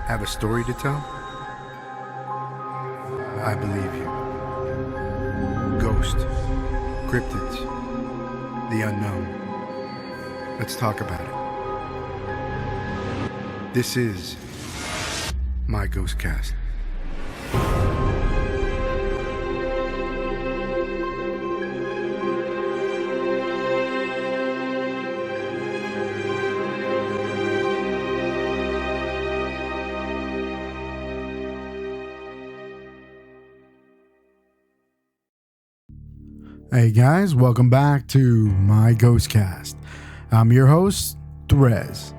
Have a story to tell? I believe you. Ghost, cryptids, the unknown. Let's talk about it. This is my GhostCast. Hey guys, welcome back to my GhostCast. I'm your host, Therese.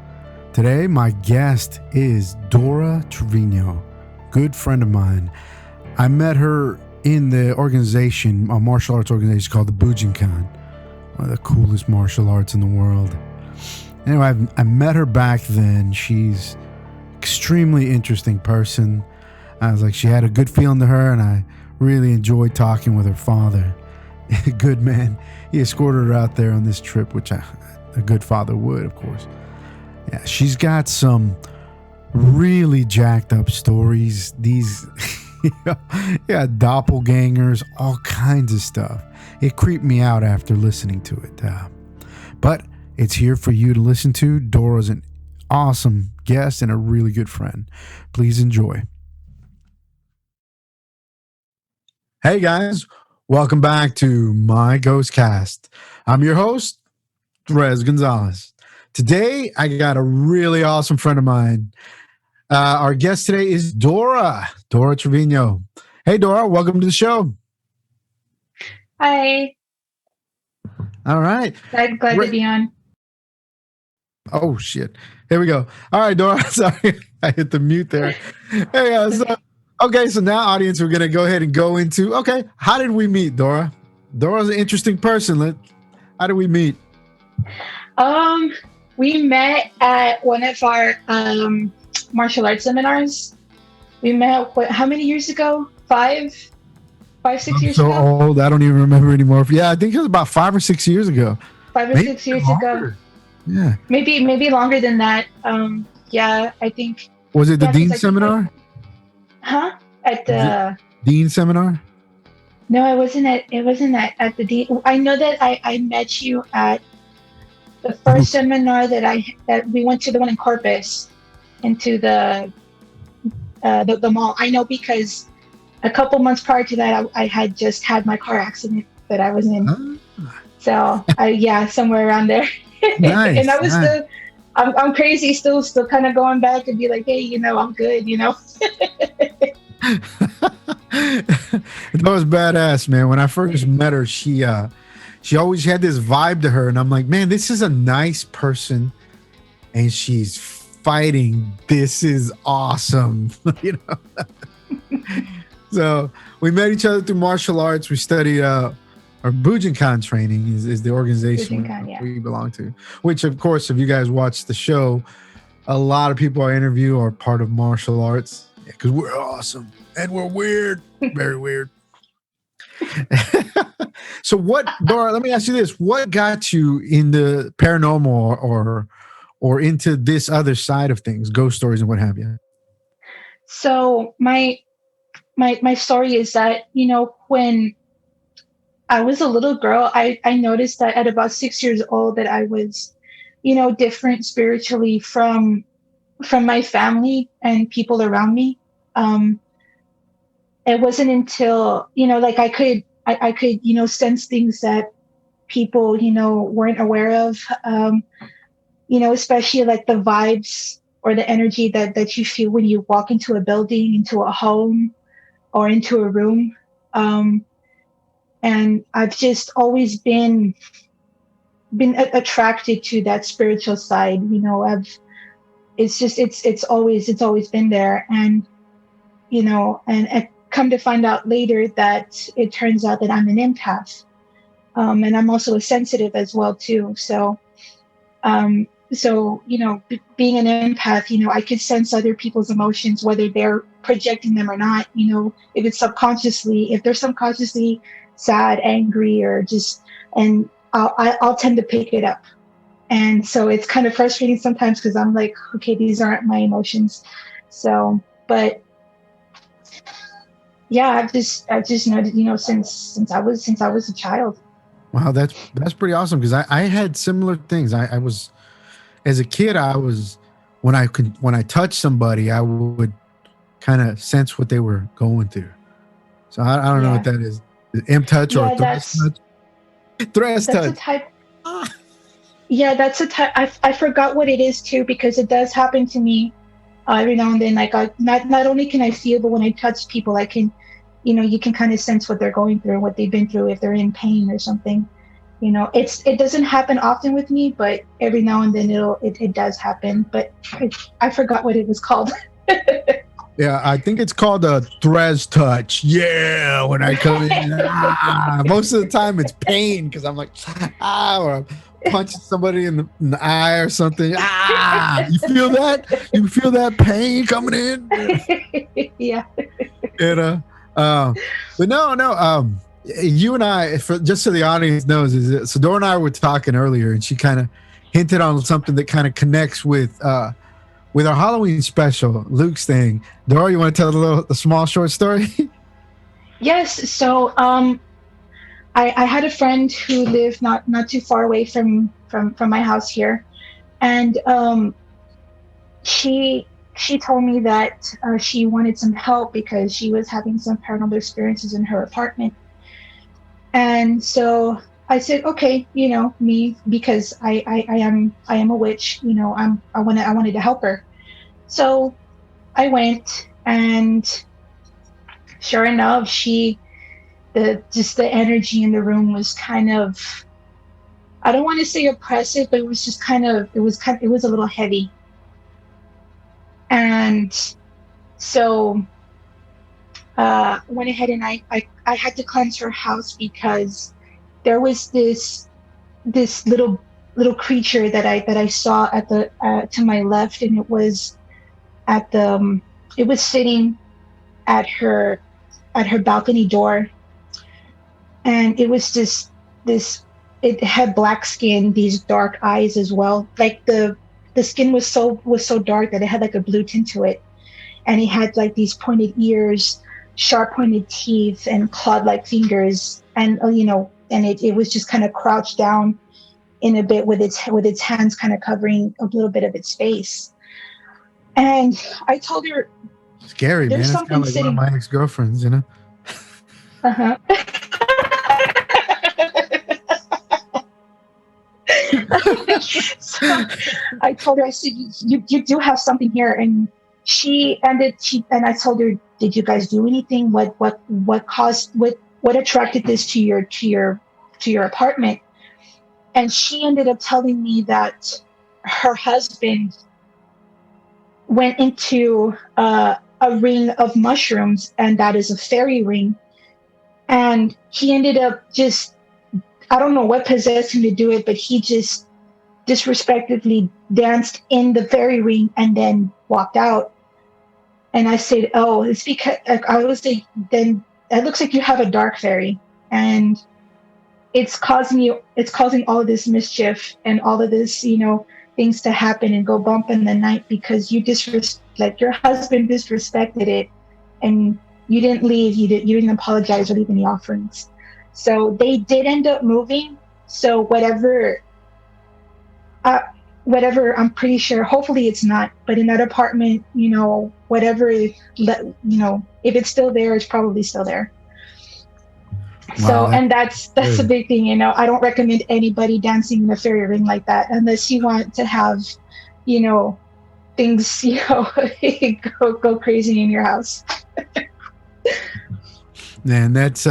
Today, my guest is Dora Trevino, good friend of mine. I met her in the organization, a martial arts organization called the Bujinkan, one of the coolest martial arts in the world. Anyway, I met her back then. She's an extremely interesting person. I was like, she had a good feeling to her, and I really enjoyed talking with her father. Good man. He escorted her out there on this trip, which a good father would, of course. Yeah, she's got some really jacked up stories. These, doppelgangers, all kinds of stuff. It creeped me out after listening to it. But it's here for you to listen to. Dora's an awesome guest and a really good friend. Please enjoy. Hey guys. Welcome back to my GhostCast. I'm your host, Therese Gonzalez. Today, I got a really awesome friend of mine. Our guest today is Dora Trevino. Hey, Dora, welcome to the show. Hi. All right. Glad to be on. Oh, shit. Here we go. All right, Dora. Sorry, I hit the mute there. Hey, so now, audience, we're going to go ahead and go into, how did we meet, Dora? Dora's an interesting person. How did we meet? We met at one of our martial arts seminars. We met, how many years ago? 6 years ago? So old, I don't even remember anymore. Yeah, I think it was about 5 or 6 years ago. 5 or 6 years ago. Yeah. Maybe longer than that. Yeah, I think. Was it the Dean seminar? Huh? At the Dean seminar? No, it wasn't at the Dean. I know that I met you at the first seminar that we went to, the one in Corpus, into the mall. I know because a couple months prior to that, I had just had my car accident that I was in. So somewhere around there. Nice. And I was still, I'm crazy, still kind of going back and be like, hey, I'm good, That was badass, man. When I first met her, she always had this vibe to her, and I'm like, man, this is a nice person, and she's fighting. This is awesome, So we met each other through martial arts. We studied our Bujinkan training is the organization we belong to. Which, of course, if you guys watch the show, a lot of people I interview are part of martial arts. Because we're awesome and we're weird, very weird. So Dora, let me ask you this. What got you in the paranormal or into this other side of things, ghost stories and what have you? So my story is that, when I was a little girl, I noticed that at about 6 years old that I was, different spiritually from my family and people around me. It wasn't until, I could, sense things that people, weren't aware of, especially like the vibes or the energy that you feel when you walk into a building, into a home or into a room. And I've just always been attracted to that spiritual side. It's always been there. And, and I come to find out later that it turns out that I'm an empath. And I'm also a sensitive as well too. So, being an empath, I could sense other people's emotions, whether they're projecting them or not, if they're subconsciously sad, angry, or just, and I'll tend to pick it up. And so it's kind of frustrating sometimes because I'm like, okay, these aren't my emotions. So, but yeah, I've just noticed, since I was a child. Wow, that's pretty awesome because I had similar things. I was as a kid. I was when I touched somebody, I would kind of sense what they were going through. So I don't know what Yeah, that is. M touch or yeah, thrust touch? Thrust that's a touch. type. Ah. Yeah, that's a type. I forgot what it is too, because it does happen to me every now and then. Like, not only can I feel, but when I touch people, I can, you can kind of sense what they're going through, what they've been through, if they're in pain or something. It doesn't happen often with me, but every now and then it does happen. But I forgot what it was called. Yeah, I think it's called a thrust touch. Yeah, when I come in, most of the time it's pain because I'm like, or I'm punching somebody in the eye or something. You feel that? You feel that pain coming in? Yeah. You know, um, but no. You and I, just so the audience knows, so Dora and I were talking earlier, and she kind of hinted on something that kind of connects with our Halloween special, Luke's thing. Dora, you want to tell a small short story? Yes. So, I had a friend who lived not too far away from my house here, and she told me that she wanted some help because she was having some paranormal experiences in her apartment. And so I said, okay, me, because I am a witch. I wanted to help her. So I went, and sure enough, the just the energy in the room was kind of, I don't want to say oppressive, but it was just it was a little heavy. And so went ahead, and I had to cleanse her house because there was this little creature that I saw at the to my left, and at the it was sitting at her balcony door, and it was just this. It had black skin, these dark eyes as well. Like, the skin was so dark that it had like a blue tint to it, and it had like these pointed ears, sharp pointed teeth, and clawed like fingers, and and it was just kind of crouched down in a bit, with its hands kind of covering a little bit of its face. And I told her, Scary, there's man. It's kind something of like one of sitting. my ex girlfriends, you know? Uh-huh. So I told her, I said, you do have something here. And I told her, did you guys do anything? What attracted this to your apartment? And she ended up telling me that her husband went into a ring of mushrooms, and that is a fairy ring. And he ended up just, I don't know what possessed him to do it, but he just disrespectfully danced in the fairy ring and then walked out. And I said, oh, it's because, I was like, then it looks like you have a dark fairy, and it's causing all of this mischief and all of this, things to happen and go bump in the night, because like, your husband disrespected it, and you didn't leave, you didn't apologize or leave any offerings. So they did end up moving. So uh, whatever, I'm pretty sure, hopefully it's not, but in that apartment, whatever, if it's still there, it's probably still there. Wow, So, and that's a good. big thing. I don't recommend anybody dancing in a fairy ring like that unless you want to have, you know, things, go crazy in your house. Man, that's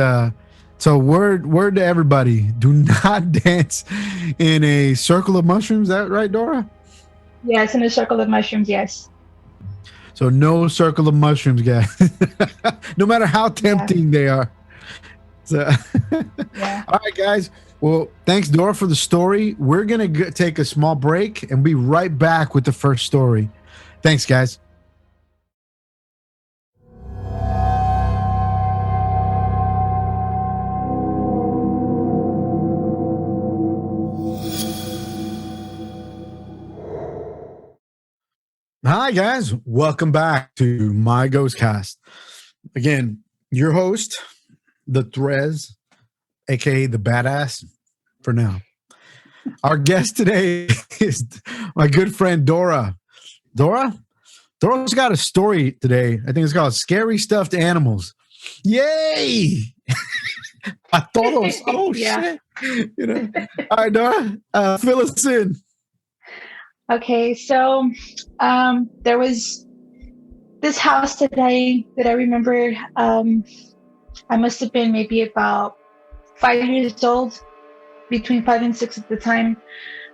so word to everybody. Do not dance in a circle of mushrooms. Is that right, Dora? Yes, in a circle of mushrooms. Yes. So no circle of mushrooms, guys. No matter how Yeah. tempting they are. So, Yeah. all right, guys. Well, thanks, Dora, for the story. We're gonna take a small break and be right back with the first story. Thanks, guys. Hi, guys. Welcome back to my GhostCast. Again, your host, the Threz, aka the Badass, for now. Our guest today is my good friend Dora. Dora? Dora's got a story today. I think it's called Scary Stuffed Animals. Yay! I thought it was, oh Yeah. shit. All right, Dora, fill us in. Okay, so there was this house that I remember. I must have been maybe about 5 years old, between 5 and 6 at the time,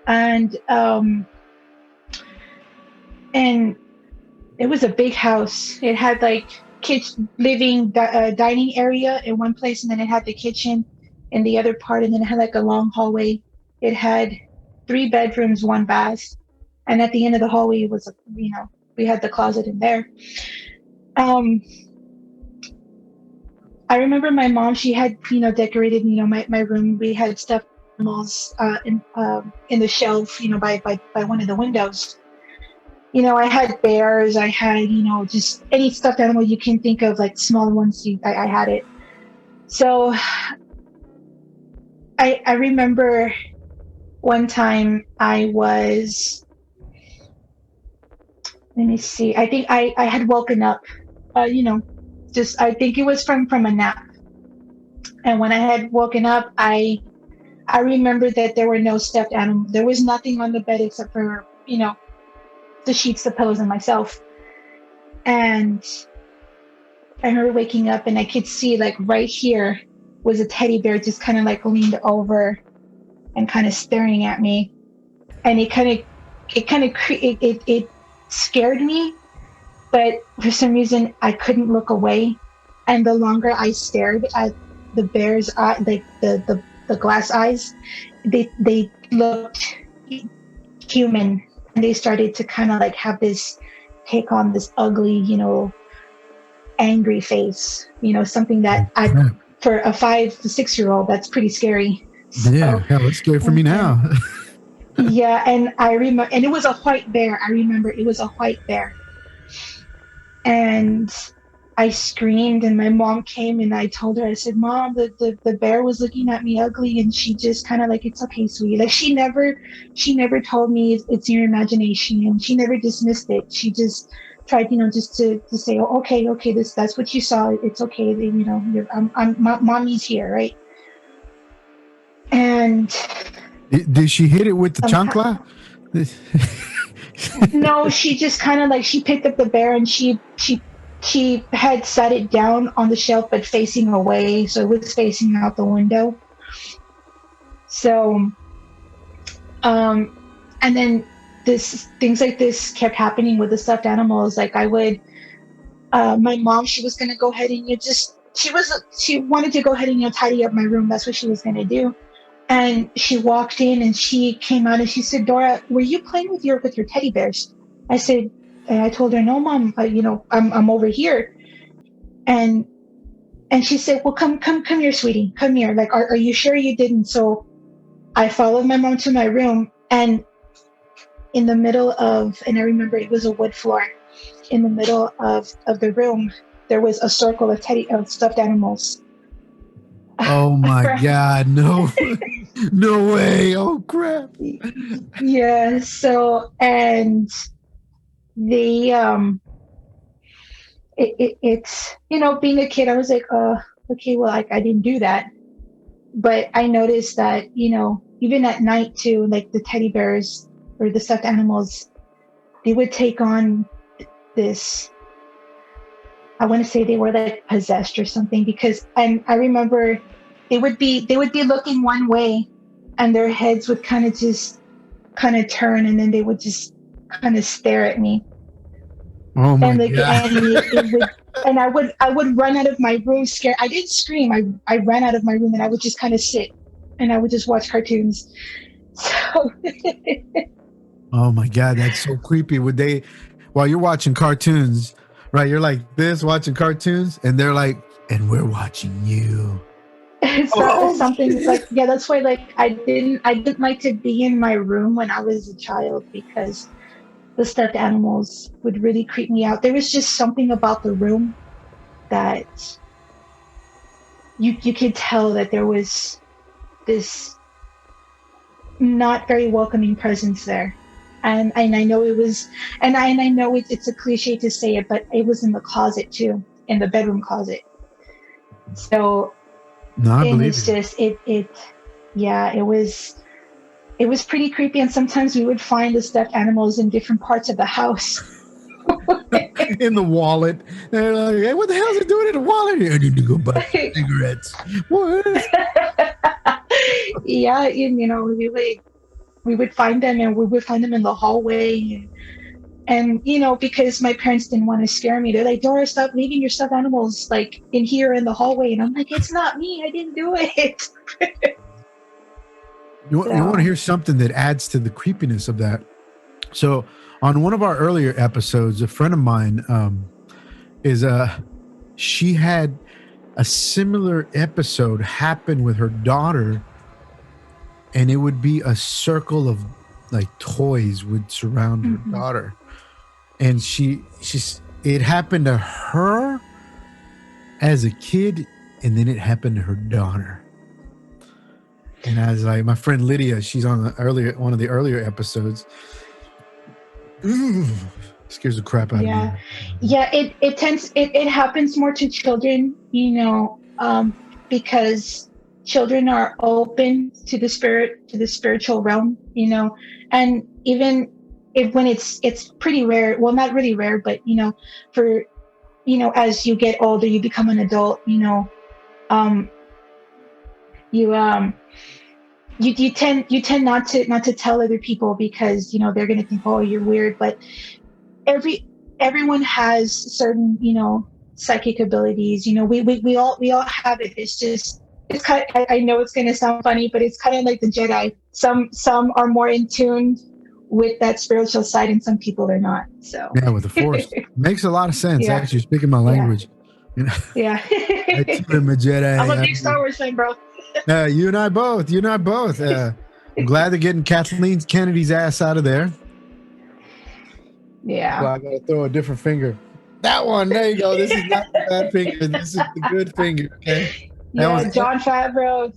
and and it was a big house. It had like dining area in one place, and then it had the kitchen in the other part, and then it had like a long hallway. It had 3 bedrooms, 1 bath, and at the end of the hallway was, we had the closet in there. Um, I remember my mom. She had, decorated, my room. We had stuffed animals in the shelf, by one of the windows. I had bears. I had, just any stuffed animal you can think of, like small ones. I had it. So I remember one time I was, let me see. I think I had woken up, just I think it was from a nap. And when I had woken up, I remember that there were no stuffed animals. There was nothing on the bed except for, the sheets, the pillows, and myself. And I remember waking up and I could see, like, right here was a teddy bear just kind of like leaned over and kind of staring at me. And it scared me, but for some reason I couldn't look away. And the longer I stared at the bear's eye, like the glass eyes, they looked human, and they started to kind of like have this, take on this ugly, angry face, something that for a 5 to 6 year old, that's pretty scary. Yeah, hell, it's scary for me now. Yeah, and I remember, and it was a white bear. I remember it was a white bear. And I screamed, and my mom came, and I told her, I said, Mom, the bear was looking at me ugly. And she just kind of like, it's okay, sweetie. Like, she never told me it's your imagination, and she never dismissed it. She just tried, just to say, oh, okay, that's what you saw. It's okay. Mommy's here, right? And Did she hit it with the chancla? no, she just kind of like, she picked up the bear, and she had set it down on the shelf, but facing away, so it was facing out the window. So, and then things like this kept happening with the stuffed animals. Like, I would, my mom, she was gonna go ahead and she wanted to go ahead and tidy up my room. That's what she was gonna do. And she walked in, and she came out, and she said, Dora, were you playing with your teddy bears? I said, and I told her, no, Mom, I'm over here. And she said, well, come here, sweetie, come here. Like, are you sure you didn't? So I followed my mom to my room, and in the middle of, and I remember it was a wood floor, in the middle of the room, there was a circle of stuffed animals. Oh my God, no. No way. Oh crap. Yeah. So, and the it's, being a kid, I was like, okay, well, I didn't do that. But I noticed that, even at night too, like the teddy bears or the stuffed animals, they would take on this, I want to say they were like possessed or something, because I remember they would be looking one way, and their heads would kind of turn, and then they would just kind of stare at me. Oh my And like, God. and it would, and I would run out of my room scared. I didn't scream. I ran out of my room, and I would just kind of sit, and I would just watch cartoons. So Oh my God, that's so creepy. While you're watching cartoons, right? You're like this watching cartoons, and they're like, and we're watching you. it's something like, yeah, that's why, like, I didn't like to be in my room when I was a child, because the stuffed animals would really creep me out. There was just something about the room that you could tell that there was this not very welcoming presence there. And I know it was, and I know it's a cliche to say it, but it was in the closet too, in the bedroom closet. So, No, I and believe it's you. just, yeah, it was pretty creepy. And sometimes we would find the stuffed animals in different parts of the house. In the wallet. They're like, hey, what the hell is it doing in the wallet? I need to go buy some cigarettes. What? Yeah, you know, we would find them, and we would find them in the hallway. And you know, because my parents didn't want to scare me, they're like, Dora, stop leaving your stuffed animals like in here in the hallway. And I'm like, it's not me, I didn't do it. You want to So hear something that adds to the creepiness of that? So, on one of our earlier episodes, a friend of mine is she had a similar episode happen with her daughter, and it would be a circle of like toys would surround her mhm. daughter, and she's it happened to her as a kid, and then it happened to her daughter. And as like my friend Lydia, she's on one of the earlier episodes. Ooh, scares the crap out of me. Yeah, yeah, it happens more to children, you know, because children are open to the spiritual realm, you know. And even if when it's pretty rare, well, not really rare, but you know, for you know, as you get older, you become an adult, you know, um you you tend not to tell other people, because you know they're going to think, oh, you're weird. But every everyone has certain, you know, psychic abilities. You know, we all have it. It's just, it's kind of, I know it's going to sound funny, but it's kind of like the Jedi. Some are more in tune with that spiritual side, and some people are not. So Yeah, with the force. Makes a lot of sense. yeah, Actually, speaking my yeah, language. You know, yeah. I too am a I'm a Jedi. big Star Wars fan, bro. You and I both. You and I both. I'm glad they're getting Kathleen Kennedy's ass out of there. Yeah. Well, I gotta throw a different finger. That one. There you go. This is not the bad finger. This is the good finger. Okay. That Yeah, was John Favreau.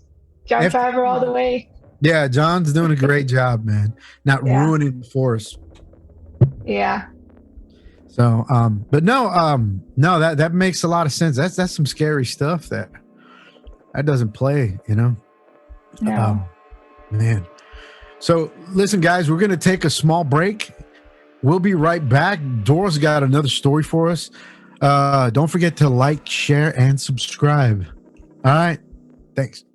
John F- Favreau all the way. yeah, John's doing a great job, man. Not Yeah. ruining the force. Yeah. So, but no, no, that makes a lot of sense. That's some scary stuff that doesn't play, you know. No. Man. So, listen, guys, we're gonna take a small break. We'll be right back. Dora's got another story for us. Don't forget to like, share, and subscribe. All right. Thanks.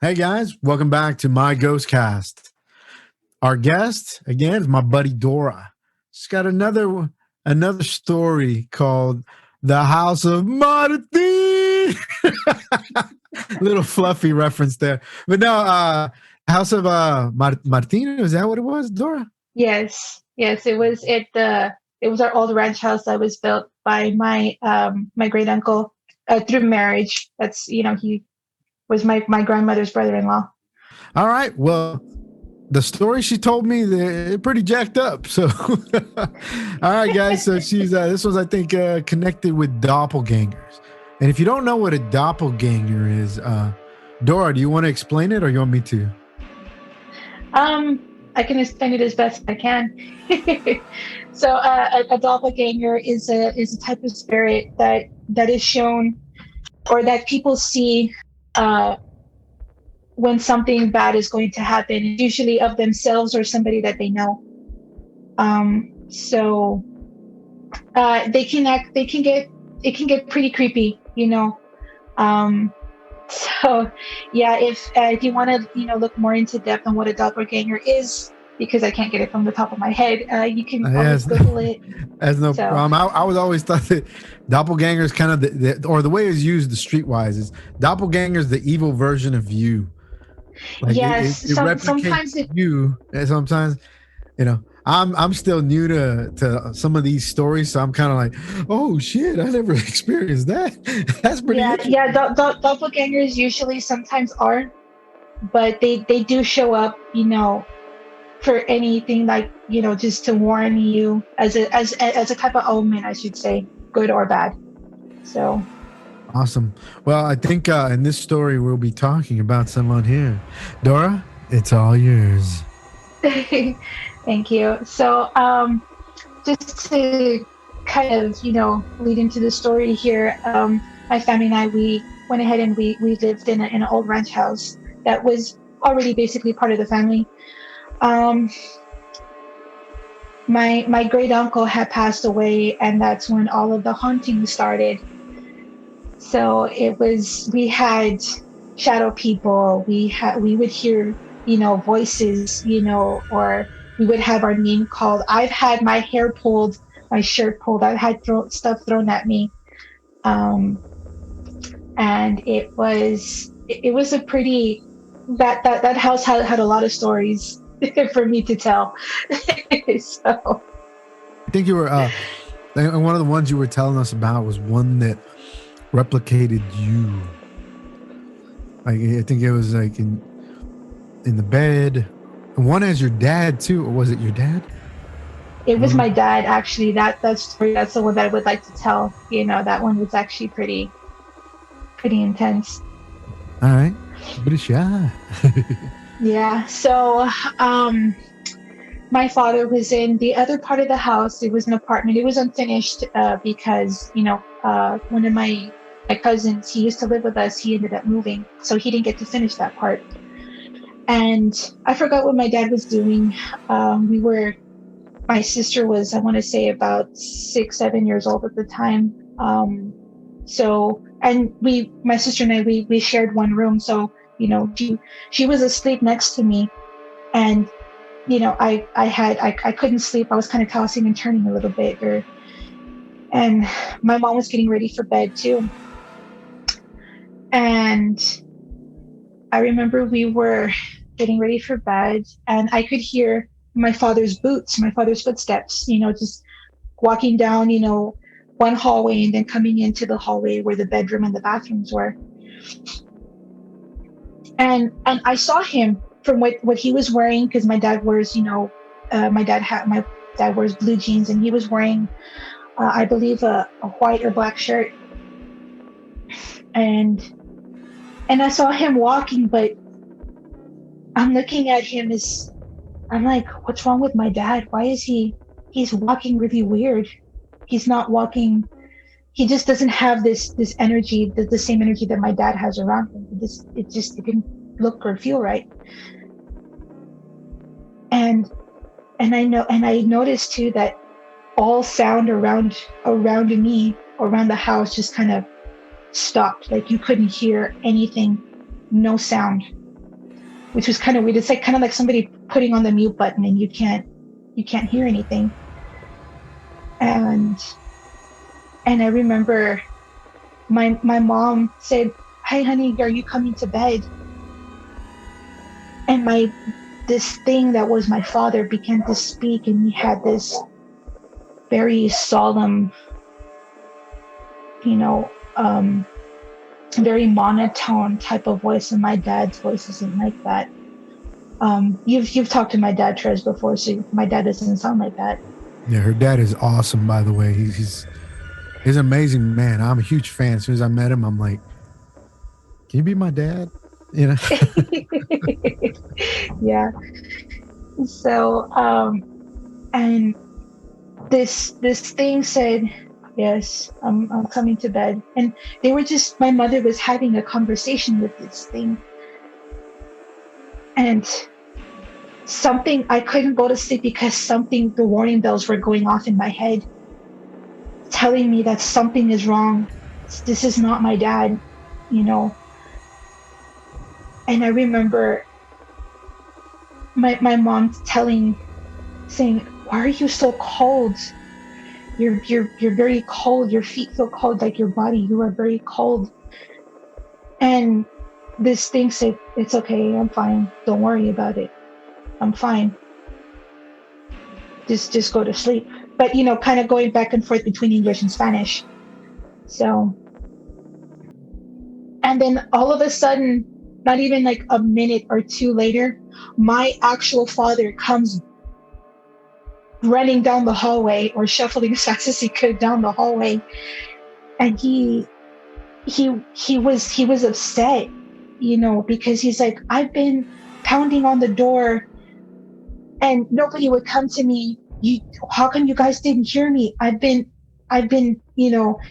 Hey guys, welcome back to my GhostCast. Our guest again is my buddy Dora. She's got another story called "The House of Martin." Little fluffy reference there, but no, House of Martin. Is that what it was, Dora? Yes. Yes. It was our old ranch house that was built by my great uncle through marriage. That's, you know, he was my grandmother's brother-in-law. All right. Well, the story she told me, they're pretty jacked up. So, all right, guys. So she's this was, I think, connected with doppelgangers. And if you don't know what a doppelganger is, Dora, do you want to explain it, or you want me to? Um I can explain it as best I can. So a doppelganger is a type of spirit that is shown or that people see uh, when something bad is going to happen, usually of themselves or somebody that they know. So they can act, they can get, it can get pretty creepy, you know. Um, so yeah, if you want to, you know, look more into depth on what a doppelganger is, because I can't get it from the top of my head, you can always Yes, Google it. that's no So problem. I was always thought that doppelganger is kind of or the way it's used the streetwise is doppelganger is the evil version of you. Like yes, it replicates sometimes it, you, and sometimes you know. I'm still new to some of these stories, so I'm kind of like, oh shit, I never experienced that. That's pretty yeah, interesting. doppelgangers usually sometimes are, but they do show up, you know, for anything like, you know, just to warn you as a type of omen, I should say, good or bad. So Awesome. Well, I think in this story we'll be talking about someone here. Dora, it's all yours. thank you. So just to kind of, you know, lead into the story here, my family and I, we went ahead and we lived in an old ranch house that was already basically part of the family. Um, my great uncle had passed away, and that's when all of the haunting started. So it was, we had shadow people, we would hear, you know, voices, you know, or we would have our name called. I've had my hair pulled, my shirt pulled, I've had stuff thrown at me. Um, and it was a pretty, that house had a lot of stories for me to tell. So I think you were and one of the ones you were telling us about was one that replicated you. Like I think it was like in the bed. And one as your dad too, or was it your dad? it was One. my dad, actually. That story, that's the one that I would like to tell. You know, that one was actually pretty intense. All right, give it a shot. Yeah. So my father was in the other part of the house. It was an apartment. It was unfinished because, you know, one of my cousins, he used to live with us. He ended up moving, so he didn't get to finish that part. And I forgot what my dad was doing. We were My sister was, I want to say, about 6, 7 years old at the time. So, and my sister and I, we shared one room. So, you know, she was asleep next to me, and you know, I couldn't sleep. I was kind of tossing and turning a little bit, and my mom was getting ready for bed too. And I remember we were getting ready for bed, and I could hear my father's boots, my father's footsteps, you know, just walking down, you know, one hallway and then coming into the hallway where the bedroom and the bathrooms were. And I saw him from what he was wearing, because my dad wears, you know, my dad wears blue jeans, and he was wearing, I believe, a white or black shirt. And I saw him walking, but I'm looking at him as, I'm like, what's wrong with my dad? Why is he's walking really weird? He's not walking, he just doesn't have this energy, the same energy that my dad has around him. It didn't look or feel right. And I noticed too that all sound around me, around the house, just kind of stopped. Like you couldn't hear anything, no sound, which was kind of weird. It's like kind of like somebody putting on the mute button and you can't hear anything. And I remember my mom said, "Hi honey, are you coming to bed?" And this thing that was my father began to speak, and he had this very solemn, you know, very monotone type of voice, and my dad's voice isn't like that. You've talked to my dad, Trez, before, so my dad doesn't sound like that. Yeah, her dad is awesome. By the way, he's an amazing man. I'm a huge fan. As soon as I met him, I'm like, can you be my dad? You know. Yeah. So, and this thing said, yes, I'm coming to bed. And they were just, my mother was having a conversation with this thing. And something, I couldn't go to sleep because something, the warning bells were going off in my head, telling me that something is wrong. This is not my dad, you know. And I remember my mom saying, why are you so cold? You're very cold. Your feet feel cold, like your body. You are very cold. And this thing said, it's okay. I'm fine. Don't worry about it. I'm fine. Just go to sleep. But kind of going back and forth between English and Spanish. So, and then all of a sudden, not even like a minute or two later, my actual father comes running down the hallway, or shuffling as fast as he could down the hallway, and he was upset, because he's like, I've been pounding on the door and nobody would come to me. How come you guys didn't hear me?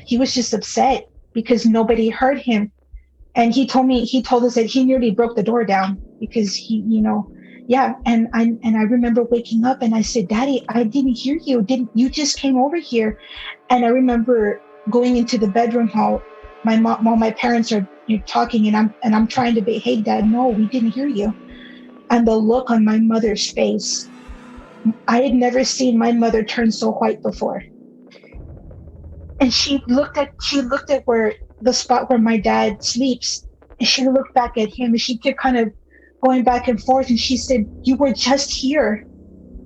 He was just upset because nobody heard him. And he told us that he nearly broke the door down because yeah. And I remember waking up and I said, Daddy, I didn't hear you. Didn't you just came over here? And I remember going into the bedroom hall. My mom, while my parents are talking, and I'm trying to be, hey, Dad, no, we didn't hear you. And the look on my mother's face, I had never seen my mother turn so white before. And she looked at where the spot where my dad sleeps, and she looked back at him, and she kept kind of going back and forth, and she said, you were just here.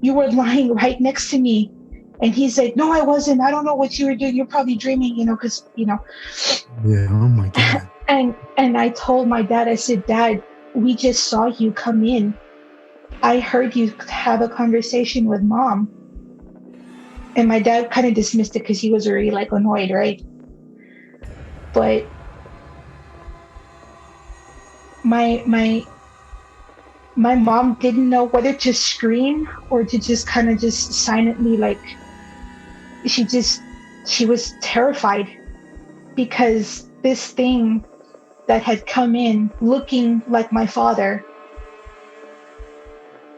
You were lying right next to me. And he's like, no, I wasn't. I don't know what you were doing. You're probably dreaming, because. Yeah. Oh my God. And I told my dad, I said, Dad, we just saw you come in. I heard you have a conversation with Mom. And my dad kind of dismissed it because he was already like annoyed, right? But my mom didn't know whether to scream or to just kind of just silently, like, she was terrified because this thing that had come in looking like my father,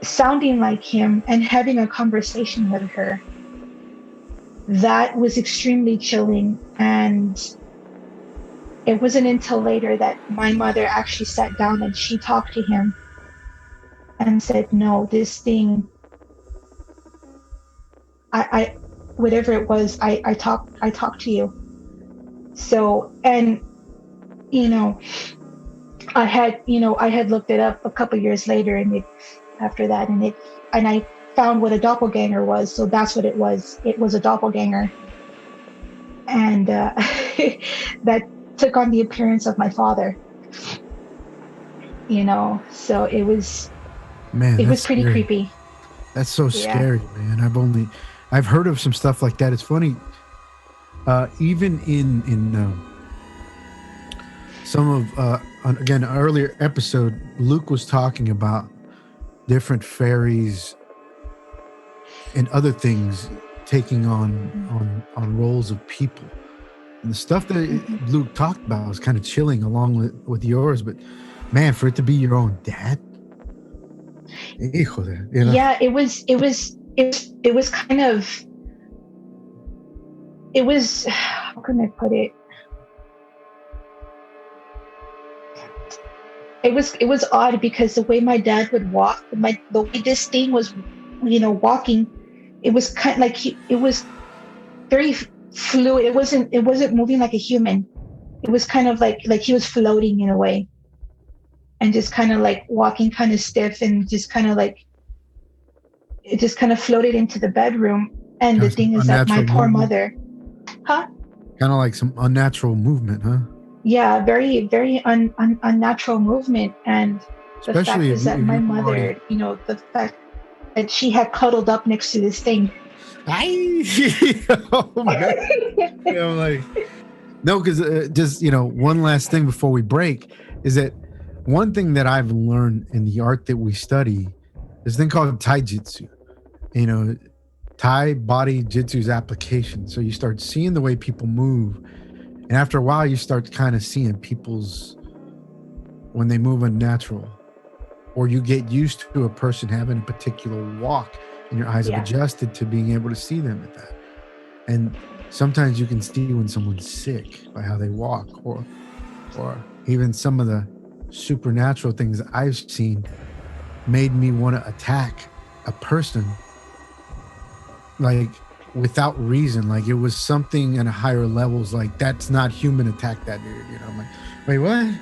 sounding like him, and having a conversation with her, that was extremely chilling. And it wasn't until later that my mother actually sat down and she talked to him and said, no, this thing, I whatever it was, I talked to you. So, and I had looked it up a couple years later, and I found what a doppelganger was. So that's what it was. It was a doppelganger, and that took on the appearance of my father. So it was. Man, it was pretty scary. creepy. That's so scary, man. I've heard of some stuff like that. It's funny. Even in some of again, an earlier episode, Luke was talking about different fairies and other things taking on roles of people. And the stuff that Luke talked about was kind of chilling along with yours, but man, for it to be your own dad, híjole, Yeah, it was kind of, it was, how can I put it? It was odd because the way my dad would walk, the way this thing was, walking, it was kind of like it was very fluid. It wasn't moving like a human. It was kind of like he was floating in a way, and just kind of like walking kind of stiff, and just kind of like, it just kind of floated into the bedroom. And the thing is that my poor mother, huh? Kind of like some unnatural movement, huh? Yeah, very, very unnatural movement. And the Especially fact is that my mother, the fact that she had cuddled up next to this thing. Oh my God. I'm like, no, because just, one last thing before we break is that one thing that I've learned in the art that we study this thing called taijutsu. You know, Thai body jitsu's application. So you start seeing the way people move, and after a while, you start kind of seeing people's when they move unnatural, or you get used to a person having a particular walk, and your eyes have Yeah. adjusted to being able to see them at that. And sometimes you can see when someone's sick by how they walk, or even some of the supernatural things I've seen made me want to attack a person like without reason. Like it was something at a higher levels. Like that's not human. Attack that dude. You know, I'm like, wait, what?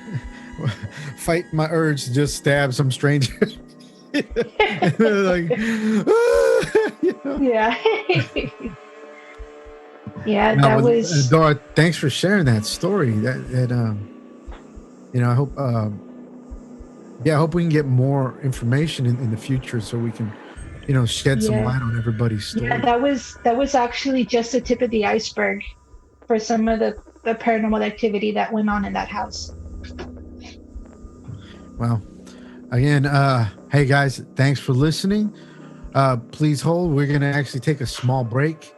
Fight my urge to just stab some stranger. And they're like, "Ah," you know? Yeah. Yeah, No, that but was. Dora, thanks for sharing that story. I hope, I hope we can get more information in the future so we can, shed some Yeah. light on everybody's Yeah, story. that was actually just the tip of the iceberg for some of the paranormal activity that went on in that house. Well, again, hey guys, thanks for listening. Please hold. We're gonna actually take a small break,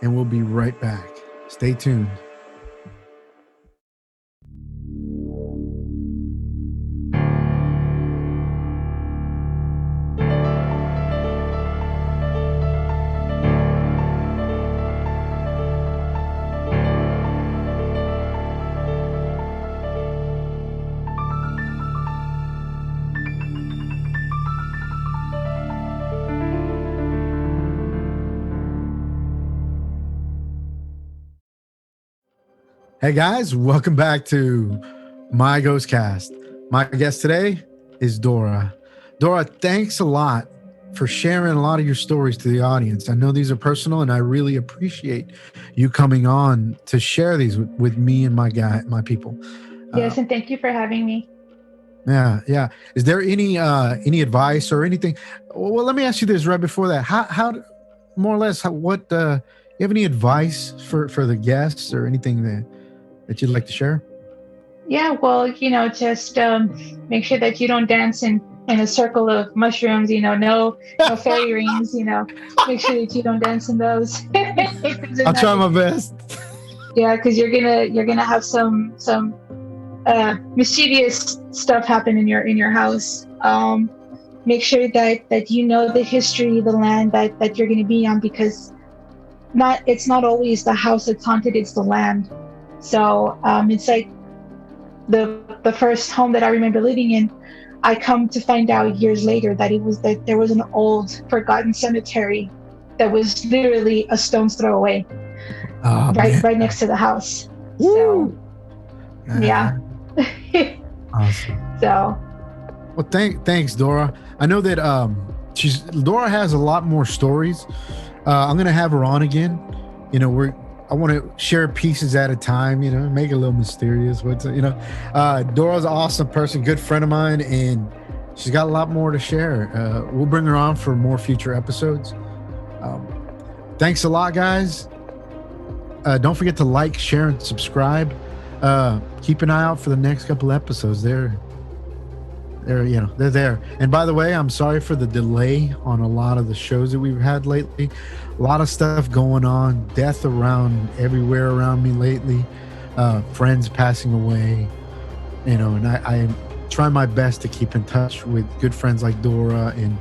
and we'll be right back. Stay tuned. Hey guys, welcome back to my GhostCast. My guest today is Dora. Dora, thanks a lot for sharing a lot of your stories to the audience. I know these are personal, and I really appreciate you coming on to share these with me and my people. Uh, Yes, and thank you for having me. yeah. Is there any advice or anything? Well, let me ask you this right before that. How more or less what you have any advice for the guests or anything that you'd like to share? Yeah, well, just make sure that you don't dance in a circle of mushrooms. No fairy rings. Make sure that you don't dance in those. 'Cause they're I'll not try gonna- my best. yeah, because you're gonna have some mischievous stuff happen in your house. Make sure that you know the history, the land that you're gonna be on, because it's not always the house that's haunted; it's the land. So it's like the first home that I remember living in. I come to find out years later that there was an old forgotten cemetery that was literally a stone's throw away, Oh man. right next to the house. So Woo! yeah. Awesome. So Well, thanks, Dora. I know that Dora has a lot more stories. I'm gonna have her on again. I want to share pieces at a time. Make it a little mysterious. Dora's an awesome person, good friend of mine, and she's got a lot more to share. We'll bring her on for more future episodes. Um, thanks a lot, guys. Don't forget to like, share, and subscribe. Keep an eye out for the next couple episodes. They're there. And by the way, I'm sorry for the delay on a lot of the shows that we've had lately. A lot of stuff going on, death around everywhere around me lately, friends passing away, and I try my best to keep in touch with good friends like Dora and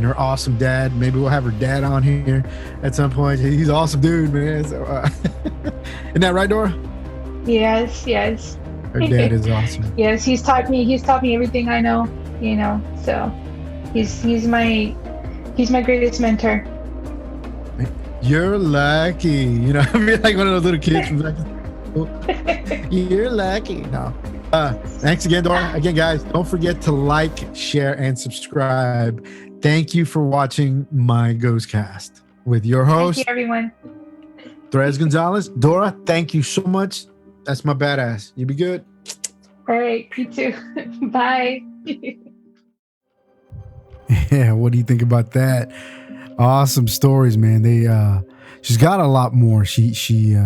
her awesome dad. Maybe we'll have her dad on here at some point. He's an awesome dude, man. So, isn't that right, Dora? yes. Her dad is awesome. Yes, he's taught me everything I know. So he's my greatest mentor. You're lucky. I mean, like one of those little kids from back. You're lucky. No. Thanks again, Dora. Again, guys, don't forget to like, share, and subscribe. Thank you for watching my GhostCast with your Thank host, you, everyone. Therese Gonzalez. Dora, thank you so much. That's my badass. You be good. All right, you too. Bye. Yeah, what do you think about that? Awesome stories, man. She's got a lot more. She's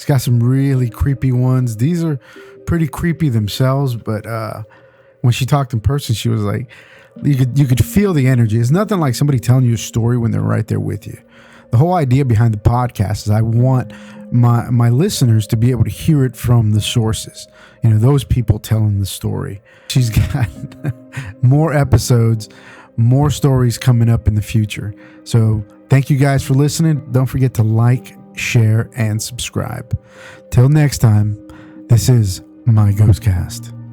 got some really creepy ones. These are pretty creepy themselves, but when she talked in person, she was like, you could feel the energy. It's nothing like somebody telling you a story when they're right there with you. The whole idea behind the podcast is I want my listeners to be able to hear it from the sources. Those people telling the story. She's got more episodes, more stories coming up in the future. So thank you guys for listening. Don't forget to like, share, and subscribe. Till next time, this is my GhostCast.